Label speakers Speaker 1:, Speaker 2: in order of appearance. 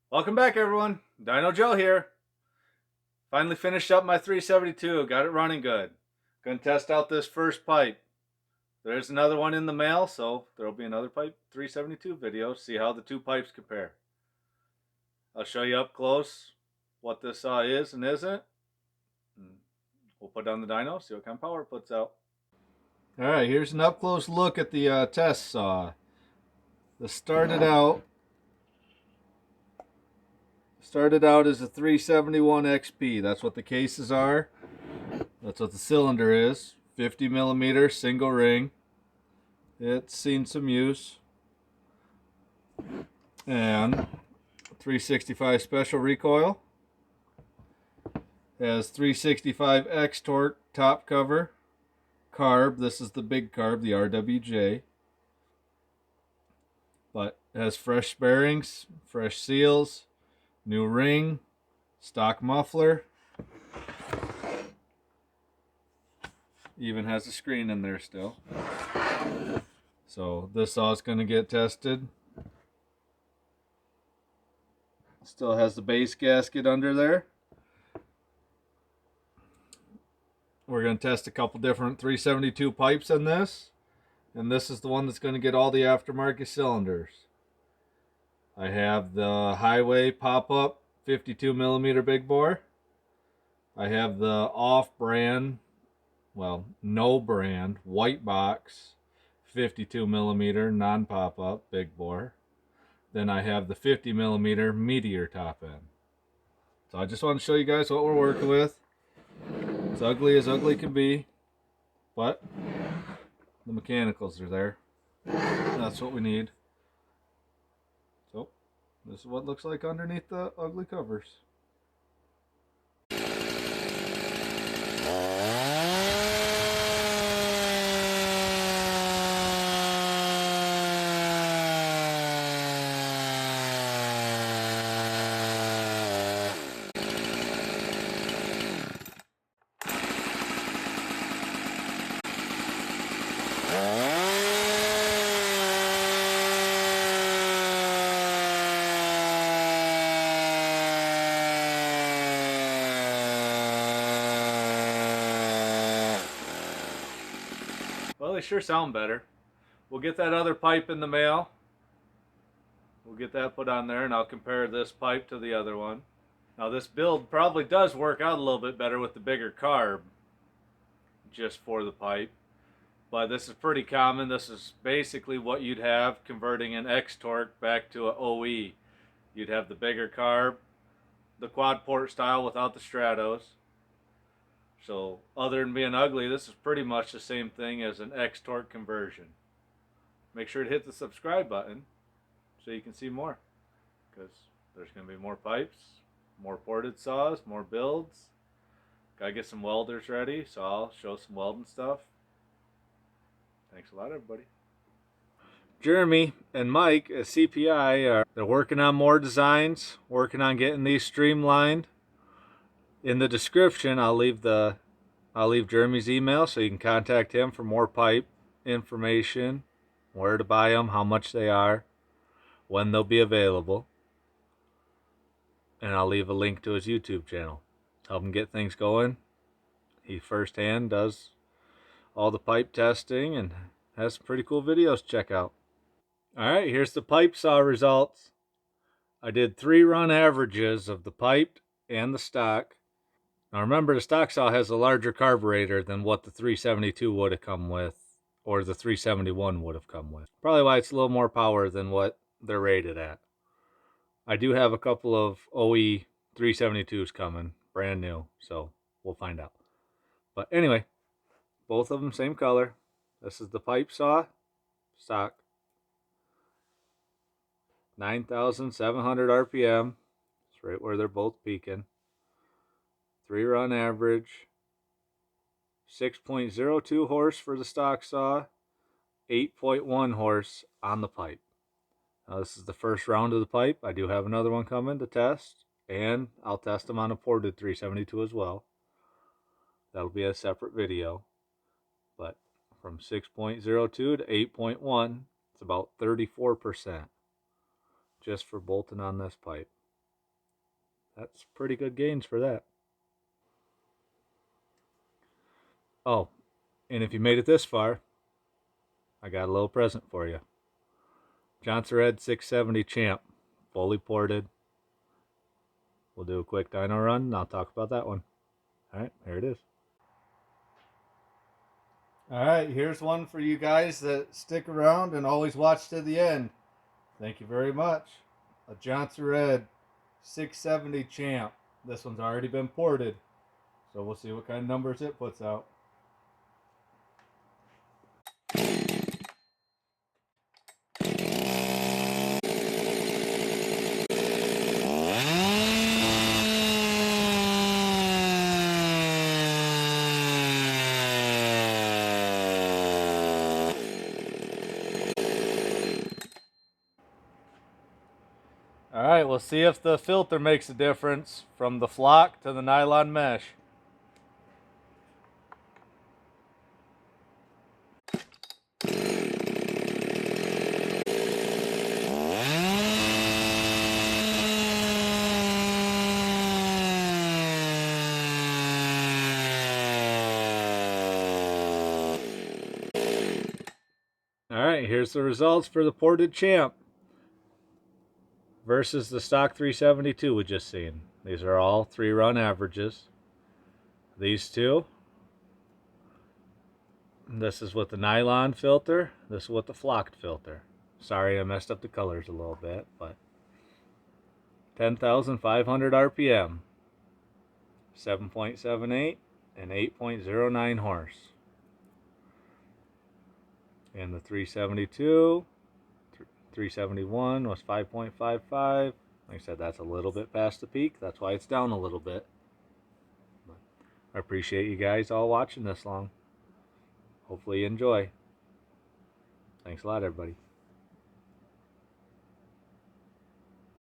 Speaker 1: Welcome back, everyone. Dyno Joe here. Finally finished up my 372. Got it running good. Gonna test out this first pipe. There's another one in the mail, so there'll be another pipe 372 video. See how the two pipes compare. I'll show you up close what this saw is and isn't. We'll put down the dyno, see what kind of power it puts out. Alright, here's an up close look at the test saw. This started out as a 371 XP. That's what the cases are. That's what the cylinder is. 50 millimeter single ring. It's seen some use. And 365 special recoil. Has 365 x-torq top cover. Carb. This is the big carb, the RWJ. But it has fresh bearings, fresh seals, new ring, stock muffler. Even has a screen in there still. So this saw is going to get tested. Still has the base gasket under there. We're going to test a couple different 372 pipes in this. And this is the one that's going to get all the aftermarket cylinders. I have the Highway pop-up 52 millimeter big bore. I have the off-brand, well, no brand, white box 52 millimeter non-pop-up big bore. Then I have the 50 millimeter Meteor top end. So I just want to show you guys what we're working with. It's ugly as ugly can be, but the mechanicals are there. That's what we need. So this is what it looks like underneath the ugly covers. Well, they sure sound better. We'll get that other pipe in the mail. We'll get that put on there, and I'll compare this pipe to the other one. Now this build probably does work out a little bit better with the bigger carb, just for the pipe. But this is pretty common. This is basically what you'd have converting an x-torq back to an OE. You'd have the bigger carb, the quad port style without the stratos. So other than being ugly, this is pretty much the same thing as an x-torq conversion. Make sure to hit the subscribe button so you can see more, because there's going to be more pipes, more ported saws, more builds. Gotta get some welders ready, so I'll show some welding stuff. Thanks a lot, everybody. Jeremy and Mike at CPI they're working on more designs, working on getting these streamlined. In the description, I'll leave Jeremy's email so you can contact him for more pipe information, where to buy them, how much they are, when they'll be available. And I'll leave a link to his YouTube channel. Help him get things going. He firsthand does all the pipe testing and has some pretty cool videos to check out. Alright, here's the pipe saw results. I did 3 run averages of the piped and the stock. Now remember, the stock saw has a larger carburetor than what the 372 would have come with, or the 371 would have come with. Probably why it's a little more power than what they're rated at. I do have a couple of OE 372s coming, brand new, so we'll find out. But anyway, both of them same color. This is the pipe saw, stock. 9,700 RPM. It's right where they're both peaking. 3 run average. 6.02 horse for the stock saw. 8.1 horse on the pipe. Now this is the first round of the pipe. I do have another one coming to test. And I'll test them on a ported 372 as well. That'll be a separate video. But from 6.02 to 8.1, it's about 34%. Just for bolting on this pipe. That's pretty good gains for that. Oh, and if you made it this far, I got a little present for you. Jonsered 670 Champ, fully ported. We'll do a quick dyno run, and I'll talk about that one. All right, here it is. All right, here's one for you guys that stick around and always watch to the end. Thank you very much. A Jonsered 670 Champ. This one's already been ported, so we'll see what kind of numbers it puts out. All right, we'll see if the filter makes a difference from the flock to the nylon mesh. All right, here's the results for the ported Champ versus the stock 372 we just seen. These are all 3-run averages. These two, this is with the nylon filter, this is with the flocked filter. Sorry I messed up the colors a little bit, but 10,500 RPM, 7.78 and 8.09 horse. And the 372, 371 was 5.55. Like I said, that's a little bit past the peak. That's why it's down a little bit. But I appreciate you guys all watching this long. Hopefully you enjoy. Thanks a lot, everybody.